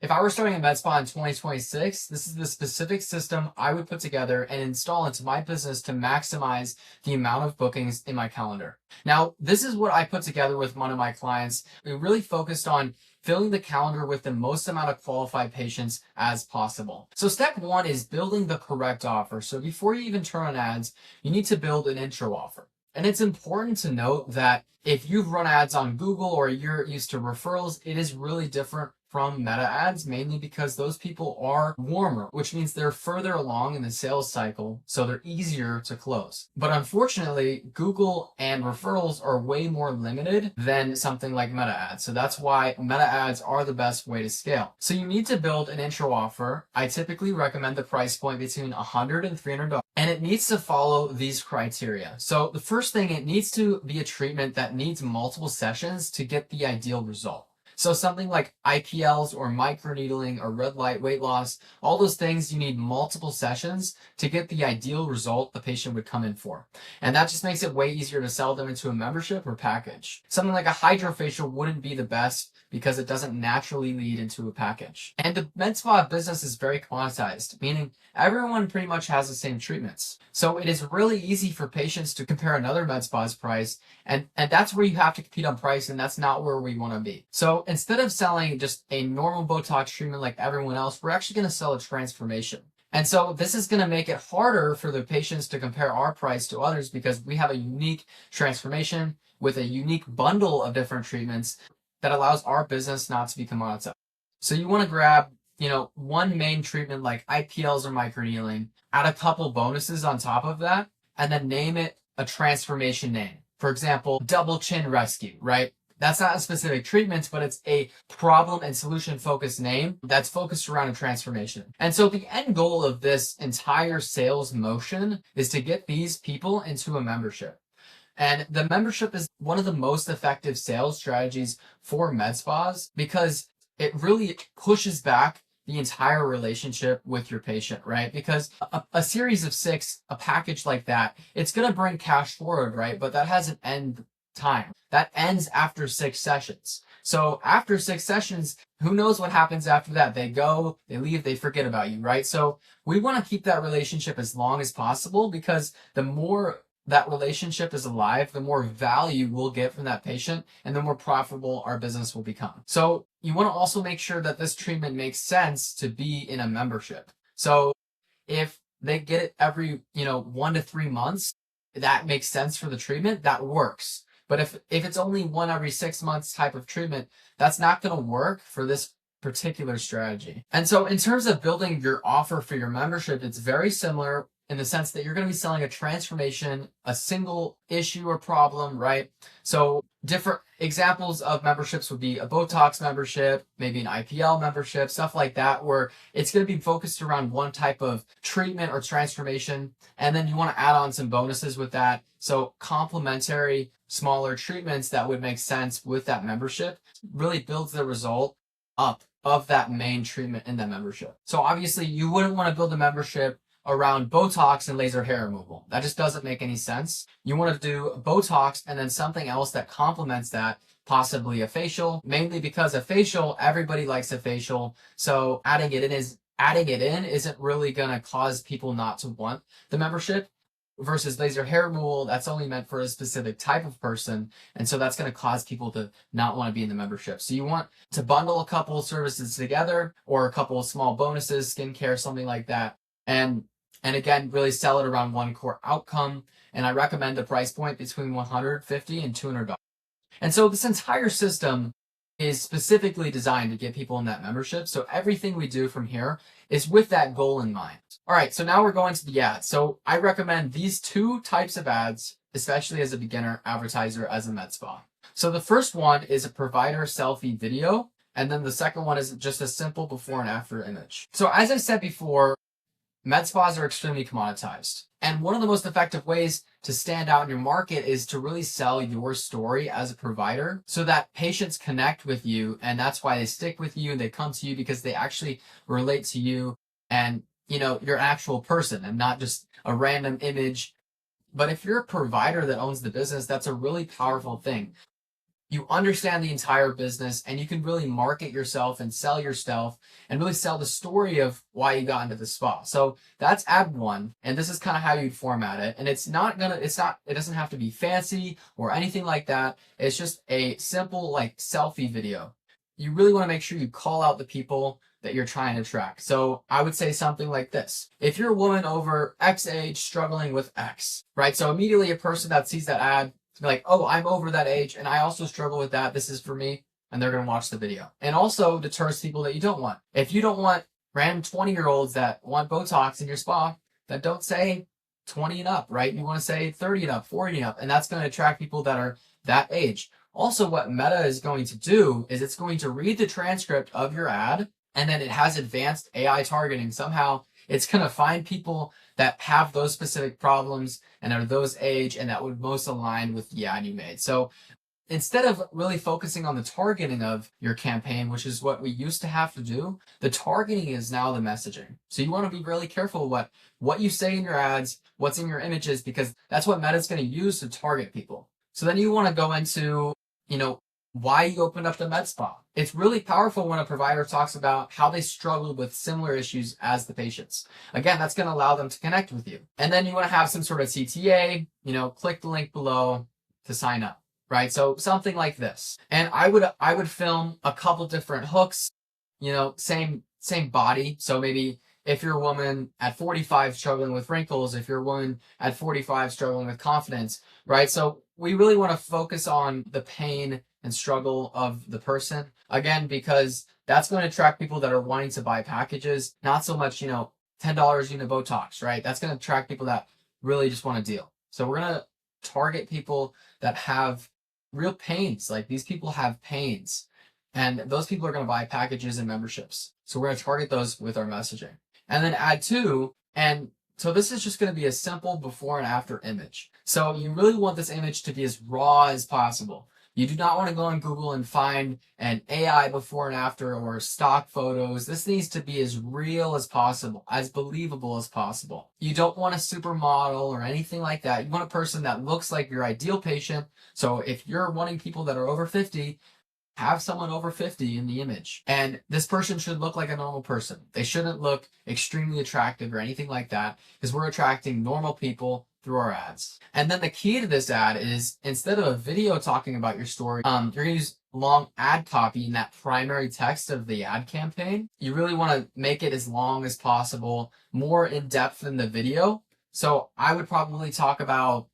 If I were starting a med spa in 2026, this is the specific system I would put together and install into my business to maximize the amount of bookings in my calendar. Now, this is what I put together with one of my clients. We really focused on filling the calendar with the most amount of qualified patients as possible. So step one is building the correct offer. So before you even turn on ads, you need to build an intro offer. And it's important to note that if you've run ads on Google or you're used to referrals, it is really different from meta ads, mainly because those people are warmer, which means they're further along in the sales cycle, so they're easier to close. But unfortunately, Google and referrals are way more limited than something like meta ads. So that's why meta ads are the best way to scale. So you need to build an intro offer. I typically recommend the price point between $100 and $300, and it needs to follow these criteria. So the first thing, it needs to be a treatment that needs multiple sessions to get the ideal result. So something like IPLs or microneedling or red light weight loss, all those things, you need multiple sessions to get the ideal result the patient would come in for. And that just makes it way easier to sell them into a membership or package. Something like a hydrofacial wouldn't be the best because it doesn't naturally lead into a package. And the med spa business is very commoditized, meaning everyone pretty much has the same treatments. So it is really easy for patients to compare another med spa's price, and that's where you have to compete on price, and that's not where we want to be. So instead of selling just a normal Botox treatment like everyone else, we're actually going to sell a transformation. And so this is going to make it harder for the patients to compare our price to others because we have a unique transformation with a unique bundle of different treatments that allows our business not to be commoditized. So you want to grab, one main treatment like IPLs or microneedling, add a couple bonuses on top of that, and then name it a transformation name. For example, double chin rescue, right? That's not a specific treatment, but it's a problem and solution focused name that's focused around a transformation. And so the end goal of this entire sales motion is to get these people into a membership. And the membership is one of the most effective sales strategies for med spas because it really pushes back the entire relationship with your patient, right? Because a series of 6, a package like that, it's going to bring cash forward, right? But that has an end time. That ends after 6 sessions. So after 6 sessions, who knows what happens after that? They go, they leave, they forget about you, right? So we want to keep that relationship as long as possible because the more that relationship is alive, the more value we'll get from that patient and the more profitable our business will become. So you want to also make sure that this treatment makes sense to be in a membership. So if they get it every, 1 to 3 months, that makes sense for the treatment, that works. But if it's only 1 every 6 months type of treatment, that's not going to work for this particular strategy. And so in terms of building your offer for your membership, it's very similar in the sense that you're going to be selling a transformation, a single issue or problem, right? So different examples of memberships would be a Botox membership, maybe an IPL membership, stuff like that, where it's going to be focused around one type of treatment or transformation. And then you want to add on some bonuses with that. So complementary, smaller treatments that would make sense with that membership really builds the result up of that main treatment in that membership. So obviously you wouldn't want to build a membership around Botox and laser hair removal. That just doesn't make any sense. You want to do Botox and then something else that complements that, possibly a facial, mainly because a facial, everybody likes a facial. So adding it in isn't really going to cause people not to want the membership. Versus laser hair removal, that's only meant for a specific type of person. And so that's going to cause people to not want to be in the membership. So you want to bundle a couple of services together or a couple of small bonuses, skincare, something like that. And again, really sell it around one core outcome. And I recommend a price point between $150 and $200. And so this entire system is specifically designed to get people in that membership. So everything we do from here is with that goal in mind. All right, so now we're going to the ads. So I recommend these 2 types of ads, especially as a beginner advertiser as a med spa. So the first one is a provider selfie video. And then the second one is just a simple before and after image. So as I said before, med spas are extremely commoditized. And one of the most effective ways to stand out in your market is to really sell your story as a provider so that patients connect with you. And that's why they stick with you. They come to you because they actually relate to you and, you're an actual person and not just a random image. But if you're a provider that owns the business, that's a really powerful thing. you understand the entire business, and you can really market yourself and sell yourself and really sell the story of why you got into the spa. So that's ad one. And this is kind of how you'd format it. And it doesn't have to be fancy or anything like that. It's just a simple like selfie video. You really want to make sure you call out the people that you're trying to track. So I would say something like this. If you're a woman over X age struggling with X, right? So immediately a person that sees that ad, be like, oh, I'm over that age and I also struggle with that. This is for me. And they're going to watch the video. And also deters people that you don't want. If you don't want random 20-year-olds that want Botox in your spa, then don't say 20 and up, right? You want to say 30 and up, 40 and up. And that's going to attract people that are that age. Also, what Meta is going to do is it's going to read the transcript of your ad, and then it has advanced AI targeting. Somehow it's going to find people that have those specific problems and are those age and that would most align with the ad you made. So instead of really focusing on the targeting of your campaign, which is what we used to have to do, the targeting is now the messaging. So you want to be really careful what you say in your ads, what's in your images, because that's what Meta's going to use to target people. So then you want to go into, why you opened up the med spa. It's really powerful when a provider talks about how they struggled with similar issues as the patients. Again, that's going to allow them to connect with you. And then you want to have some sort of CTA, click the link below to sign up, right? So something like this. And I would film a couple different hooks, same body. So maybe if you're a woman at 45 struggling with wrinkles, if you're a woman at 45 struggling with confidence, right? So we really want to focus on the pain and struggle of the person, again, because that's going to attract people that are wanting to buy packages, not so much, $10 unit Botox, right? That's going to attract people that really just want a deal. So we're going to target people that have real pains. Like these people have pains, and those people are going to buy packages and memberships. So we're going to target those with our messaging. And then add two, and so this is just going to be a simple before and after image. So you really want this image to be as raw as possible. You do not want to go on Google and find an AI before and after or stock photos. This needs to be as real as possible, as believable as possible. You don't want a supermodel or anything like that. You want a person that looks like your ideal patient. So if you're wanting people that are over 50, have someone over 50 in the image. And this person should look like a normal person. They shouldn't look extremely attractive or anything like that, because we're attracting normal people through our ads. And then the key to this ad is, instead of a video talking about your story, you're going to use long ad copy in that primary text of the ad campaign. You really want to make it as long as possible, more in depth than the video. So I would probably talk about,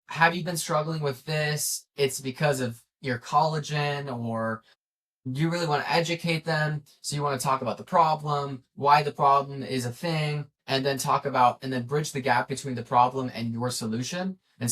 have you been struggling with this? It's because of your collagen, or you really want to educate them. So you want to talk about the problem, why the problem is a thing, and then bridge the gap between the problem and your solution. And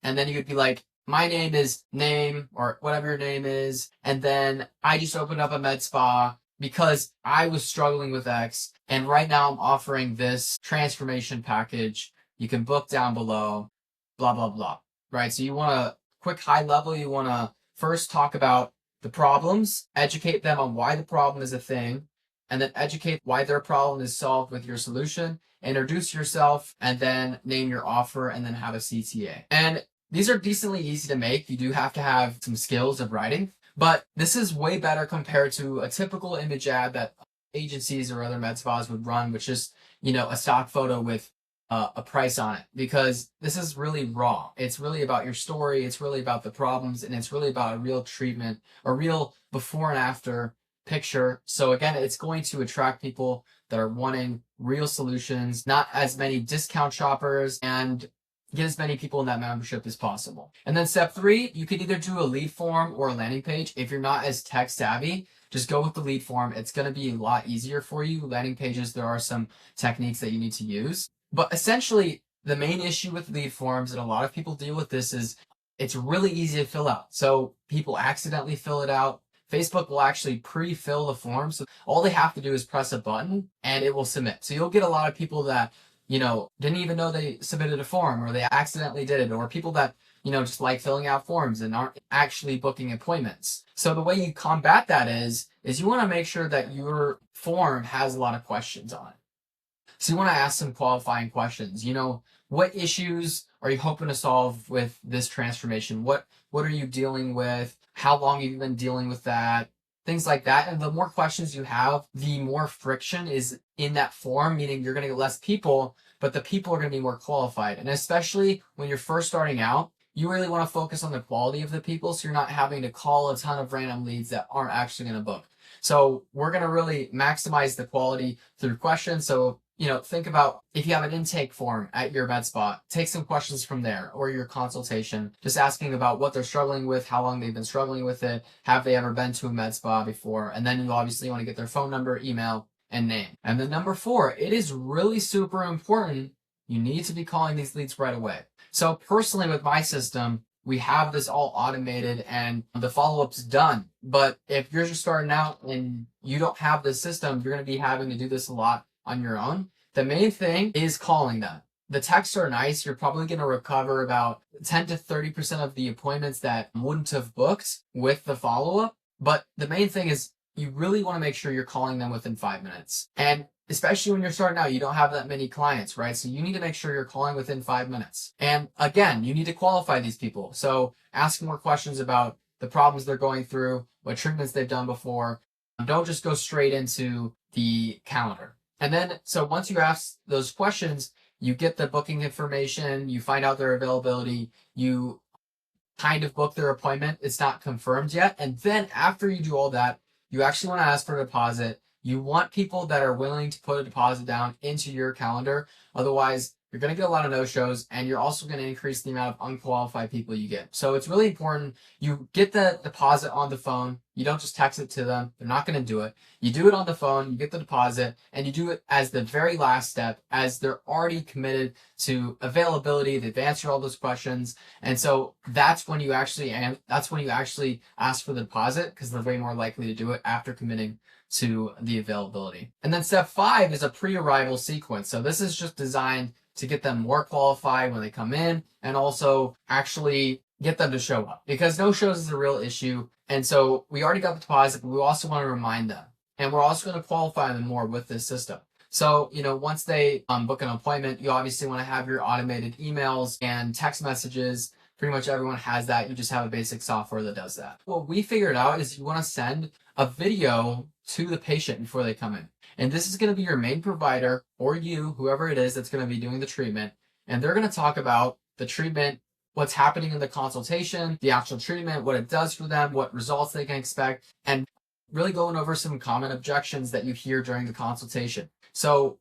then you would be like, my name is name, or whatever your name is. And then I just opened up a med spa because I was struggling with X. And right now I'm offering this transformation package. You can book down below, blah, blah, blah. Right? So you want to quick high level, you want to first talk about the problems, educate them on why the problem is a thing, and then educate why their problem is solved with your solution, introduce yourself, and then name your offer, and then have a CTA. And these are decently easy to make. You do have to have some skills of writing, but this is way better compared to a typical image ad that agencies or other med spas would run, which is, a stock photo with a price on it, because this is really raw. It's really about your story. It's really about the problems, and it's really about a real treatment, a real before and after picture. So again, it's going to attract people that are wanting real solutions, not as many discount shoppers, and get as many people in that membership as possible. And then step 3, you could either do a lead form or a landing page. If you're not as tech savvy, just go with the lead form. It's going to be a lot easier for you. Landing pages, there are some techniques that you need to use. But essentially, the main issue with lead forms, and a lot of people deal with this, is it's really easy to fill out. So people accidentally fill it out. Facebook will actually pre-fill the form. So all they have to do is press a button and it will submit. So you'll get a lot of people that, didn't even know they submitted a form, or they accidentally did it, or people that, just like filling out forms and aren't actually booking appointments. So the way you combat that is you want to make sure that your form has a lot of questions on it. So you want to ask some qualifying questions. What issues are you hoping to solve with this transformation? What are you dealing with? how long you've been dealing with that, things like that. And the more questions you have, the more friction is in that form, meaning you're going to get less people, but the people are going to be more qualified. And especially when you're first starting out, you really want to focus on the quality of the people so you're not having to call a ton of random leads that aren't actually going to book. So we're going to really maximize the quality through questions. So, think about if you have an intake form at your med spa, take some questions from there, or your consultation, just asking about what they're struggling with, how long they've been struggling with it, have they ever been to a med spa before, and then you obviously want to get their phone number, email, and name. And then number 4, it is really super important. You need to be calling these leads right away. So personally with my system, we have this all automated and the follow-up's done. But if you're just starting out and you don't have this system, you're going to be having to do this a lot on your own. The main thing is calling them. The texts are nice. You're probably going to recover about 10 to 30% of the appointments that wouldn't have booked with the follow-up. But the main thing is you really want to make sure you're calling them within 5 minutes. And especially when you're starting out, you don't have that many clients, right? So you need to make sure you're calling within 5 minutes. And again, you need to qualify these people. So ask more questions about the problems they're going through, what treatments they've done before. Don't just go straight into the calendar. And then, so once you ask those questions, you get the booking information, you find out their availability, you kind of book their appointment. It's not confirmed yet. And then after you do all that, you actually want to ask for a deposit. You want people that are willing to put a deposit down into your calendar. Otherwise, you're going to get a lot of no-shows, and you're also going to increase the amount of unqualified people you get. So it's really important you get the deposit on the phone. You don't just text it to them. They're not going to do it. You do it on the phone, you get the deposit, and you do it as the very last step, as they're already committed to availability. They've answered all those questions. And so that's when you actually ask for the deposit, because they're way more likely to do it after committing to the availability. And then step 5 is a pre-arrival sequence. So this is just designed to get them more qualified when they come in, and also actually get them to show up, because no-shows is a real issue. And so we already got the deposit, but we also want to remind them, and we're also going to qualify them more with this system. So, once they book an appointment, you obviously want to have your automated emails and text messages. Pretty much everyone has that. You just have a basic software that does that. What we figured out is you want to send a video to the patient before they come in. And this is going to be your main provider, or you, whoever it is that's going to be doing the treatment. And they're going to talk about the treatment, what's happening in the consultation, the actual treatment, what it does for them, what results they can expect, and really going over some common objections that you hear during the consultation. So,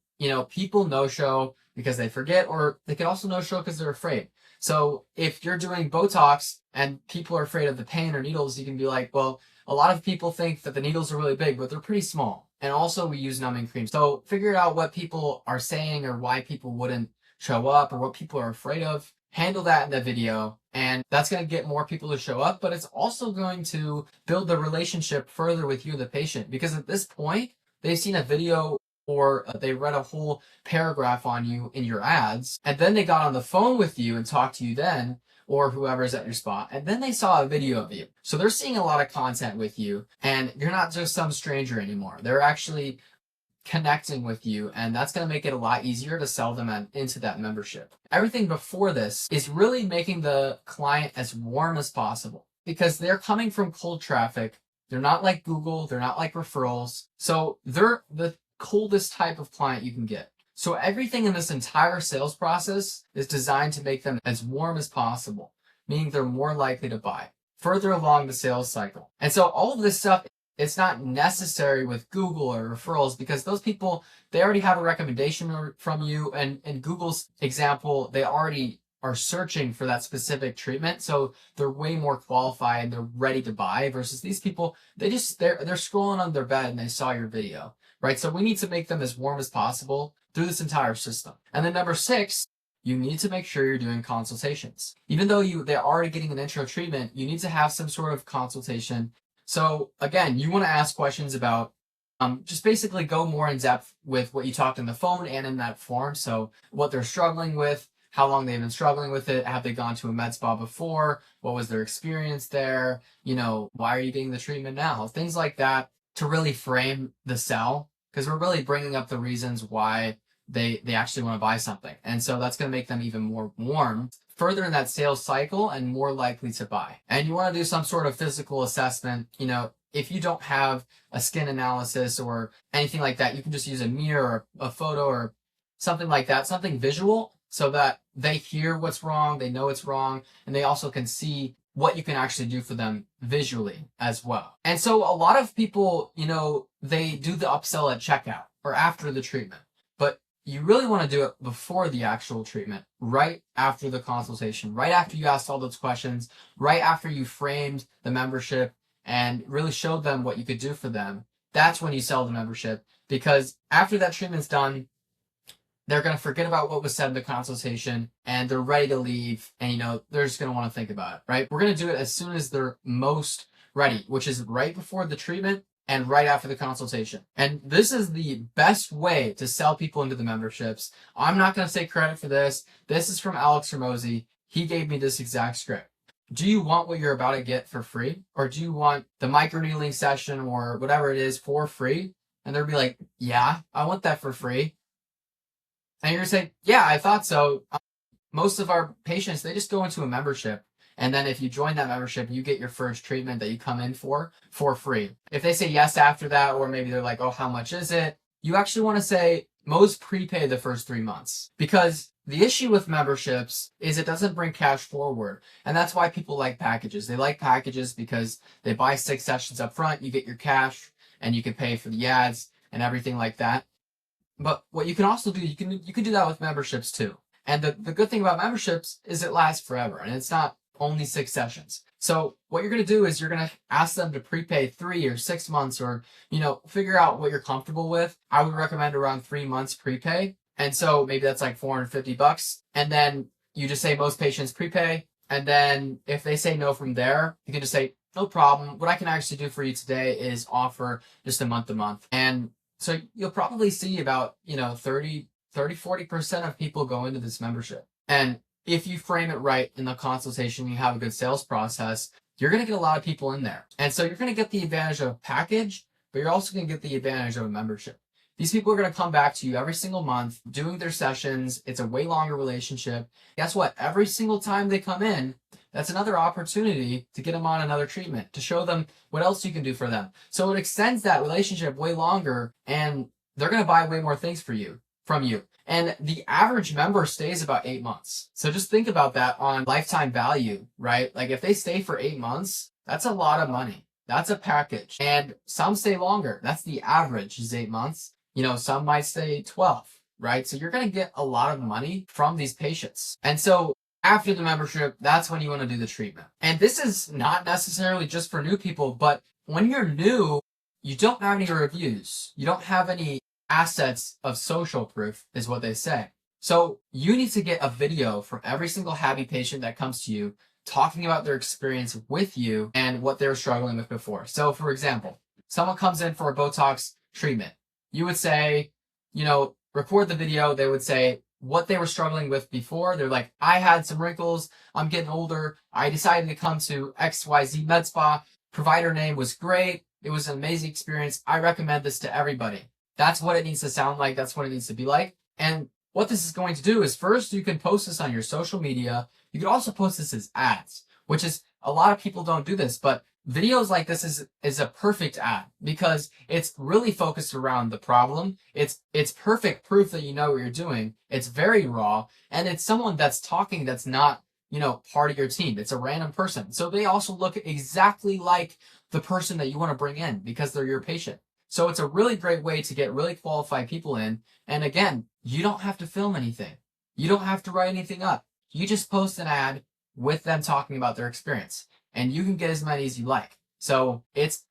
people no-show because they forget, or they can also no-show because they're afraid. So if you're doing Botox and people are afraid of the pain or needles, you can be like, well, a lot of people think that the needles are really big, but they're pretty small. And also we use numbing cream. So figure out what people are saying or why people wouldn't show up or what people are afraid of. Handle that in the video, and that's going to get more people to show up, but it's also going to build the relationship further with you and the patient, because at this point, they've seen a video or they read a whole paragraph on you in your ads, and then they got on the phone with you and talked to you then, or whoever's at your spot, and then they saw a video of you. So they're seeing a lot of content with you, and you're not just some stranger anymore. They're actually connecting with you, and that's going to make it a lot easier to sell them into that membership. Everything before this is really making the client as warm as possible, because they're coming from cold traffic. They're not like Google, they're not like referrals. So they're the coldest type of client you can get. So everything in this entire sales process is designed to make them as warm as possible, meaning they're more likely to buy further along the sales cycle. And so all of this stuff, it's not necessary with Google or referrals, because those people, they already have a recommendation from you. And in Google's example, they already are searching for that specific treatment. So they're way more qualified and they're ready to buy, versus these people, they're scrolling on their bed and they saw your video, right? So we need to make them as warm as possible through this entire system. And then number 6, you need to make sure you're doing consultations. Even though they're already getting an intro treatment, you need to have some sort of consultation. So again, you want to ask questions about, just basically go more in depth with what you talked on the phone and in that form. So what they're struggling with, how long they've been struggling with it, have they gone to a med spa before, what was their experience there, why are you getting the treatment now? Things like that, to really frame the sell, because we're really bringing up the reasons why they actually want to buy something. And so that's going to make them even more warm further in that sales cycle and more likely to buy. And you want to do some sort of physical assessment. If you don't have a skin analysis or anything like that, you can just use a mirror or a photo or something like that, something visual, so that they hear what's wrong, they know it's wrong, and they also can see what you can actually do for them visually as well. And so a lot of people, they do the upsell at checkout or after the treatment, but you really want to do it before the actual treatment, right after the consultation, right after you asked all those questions, right after you framed the membership and really showed them what you could do for them. That's when you sell the membership, because after that treatment's done, they're going to forget about what was said in the consultation and they're ready to leave, and they're just going to want to think about it, right? We're going to do it as soon as they're most ready, which is right before the treatment and right after the consultation. And this is the best way to sell people into the memberships. I'm not going to take credit for this. This is from Alex Ramosi. He gave me this exact script. Do you want what you're about to get for free? Or do you want the microneedling session or whatever it is for free? And they'll be like, yeah, I want that for free. And you're going to say, yeah, I thought so. Most of our patients, they just go into a membership. And then if you join that membership, you get your first treatment that you come in for free. If they say yes after that, or maybe they're like, oh, how much is it? You actually want to say most prepay the first 3 months, because the issue with memberships is it doesn't bring cash forward. And that's why people like packages. They like packages because they buy 6 sessions up front, you get your cash, and you can pay for the ads and everything like that. But what you can also do, you can do that with memberships too. And the good thing about memberships is it lasts forever, and it's not only 6 sessions. So what you're going to do is you're going to ask them to prepay 3 or 6 months, or, figure out what you're comfortable with. I would recommend around 3 months prepay. And so maybe that's like $450. And then you just say most patients prepay. And then if they say no from there, you can just say, no problem. What I can actually do for you today is offer just a month to month. And so you'll probably see about, 40% of people go into this membership. And if you frame it right in the consultation, you have a good sales process, you're going to get a lot of people in there. And so you're going to get the advantage of a package, but you're also going to get the advantage of a membership. These people are going to come back to you every single month doing their sessions. It's a way longer relationship. Guess what? Every single time they come in, that's another opportunity to get them on another treatment, to show them what else you can do for them. So it extends that relationship way longer, and they're going to buy way more things from you. And the average member stays about 8 months. So just think about that on lifetime value, right? Like if they stay for 8 months, that's a lot of money. That's a package. And some stay longer. That's the average is 8 months. Some might stay 12, right? So you're going to get a lot of money from these patients. And so after the membership, that's when you want to do the treatment. And this is not necessarily just for new people, but when you're new, you don't have any reviews. You don't have any assets of social proof, is what they say. So you need to get a video from every single happy patient that comes to you talking about their experience with you and what they were struggling with before. So for example, someone comes in for a Botox treatment. You would say, record the video. They would say what they were struggling with before. They're like, I had some wrinkles. I'm getting older. I decided to come to XYZ Med Spa. Provider name was great. It was an amazing experience. I recommend this to everybody. That's what it needs to sound like. That's what it needs to be like. And what this is going to do is, first, you can post this on your social media. You can also post this as ads, which is, a lot of people don't do this, but videos like this is a perfect ad because it's really focused around the problem. It's perfect proof that you know what you're doing. It's very raw, and it's someone that's talking that's not, part of your team. It's a random person. So they also look exactly like the person that you want to bring in because they're your patient. So it's a really great way to get really qualified people in. And again, you don't have to film anything. You don't have to write anything up. You just post an ad with them talking about their experience, and you can get as many as you like. So it's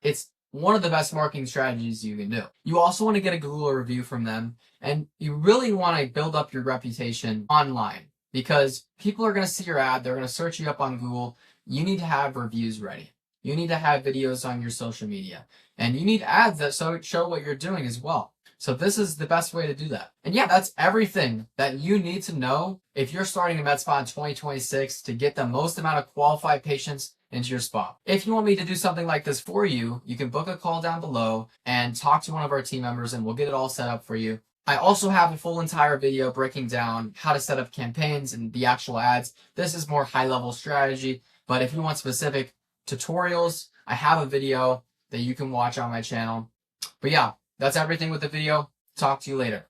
one of the best marketing strategies you can do. You also want to get a Google review from them, and you really want to build up your reputation online because people are going to see your ad. They're going to search you up on Google. You need to have reviews ready. You need to have videos on your social media, and you need ads that show what you're doing as well. So this is the best way to do that. And yeah, that's everything that you need to know if you're starting a med spa in 2026 to get the most amount of qualified patients into your spa. If you want me to do something like this for you, you can book a call down below and talk to one of our team members, and we'll get it all set up for you. I also have a full entire video breaking down how to set up campaigns and the actual ads. This is more high-level strategy, but if you want specific tutorials, I have a video that you can watch on my channel. But yeah, that's everything with the video. Talk to you later.